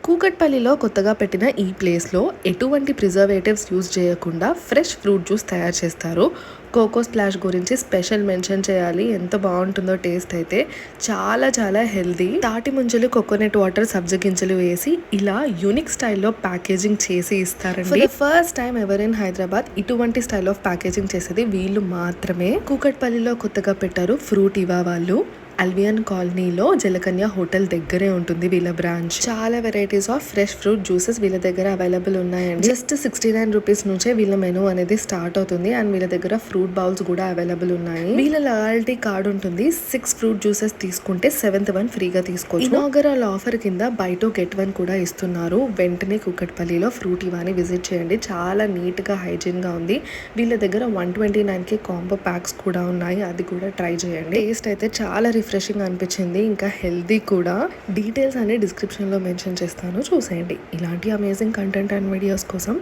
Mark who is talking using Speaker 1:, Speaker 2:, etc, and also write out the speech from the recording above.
Speaker 1: కూకట్పల్లిలో కొత్తగా పెట్టిన ఈ ప్లేస్లో ఎటువంటి ప్రిజర్వేటివ్స్ యూజ్ చేయకుండా ఫ్రెష్ ఫ్రూట్ జ్యూస్ తయారు చేస్తారు. కోకో స్ప్లాష్ గురించి స్పెషల్ మెన్షన్ చేయాలి. ఎంత బాగుంటుందో టేస్ట్ అయితే చాలా చాలా హెల్దీ. తాటి ముంజలు, కోకోనట్ వాటర్, సబ్జా గింజలు వేసి ఇలా యూనిక్ స్టైల్లో ప్యాకేజింగ్ చేసి ఇస్తారండి. For the first time ever in Hyderabad ఇటువంటి స్టైల్ ఆఫ్ ప్యాకేజింగ్ చేసేది వీళ్ళు మాత్రమే. కూకట్పల్లిలో కొత్తగా పెట్టారు ఫ్రూట్ ఇవా వాళ్ళు. అల్వియన్ కాలనీలో జలకన్య హోటల్ దగ్గరే ఉంటుంది వీళ్ళ బ్రాంచ్. చాలా varieties of fresh fruit juices వీళ్ళ దగ్గర అవైలబుల్ ఉన్నాయండి. జస్ట్ 69 రూపీస్ నుంచే వీళ్ళ మెనూ అనేది స్టార్ట్ అవుతుంది. అండ్ వీళ్ళ దగ్గర ఫ్రూట్ బౌల్స్ కూడా అవైలబుల్ ఉన్నాయి. వీళ్ళ లాయల్టీ కార్డ్ ఉంటుంది. 6 ఫ్రూట్ జ్యూసెస్ తీసుకుంటే 7th వన్ ఫ్రీగా తీసుకోవచ్చు. ఇనాగరల్ ఆఫర్ కింద బై 2 get 1 కూడా ఇస్తున్నారు. వెంటనే కూకట్పల్లిలో ఫ్రూట్ ఇవాని విజిట్ చేయండి. చాలా నీట్ గా హైజీన్ గా ఉంది. వీళ్ళ దగ్గర 129కి కాంబో ప్యాక్స్ కూడా ఉన్నాయి. అది కూడా ట్రై చేయండి. టేస్ట్ అయితే చాలా రిఫ్రెషింగ్ అనిపించింది. ఇంకా హెల్దీ కూడా. డీటెయిల్స్ అన్ని డిస్క్రిప్షన్లో మెన్షన్ చేస్తాను, చూసేయండి. ఇలాంటి అమేజింగ్ కంటెంట్ అండ్ వీడియోస్ కోసం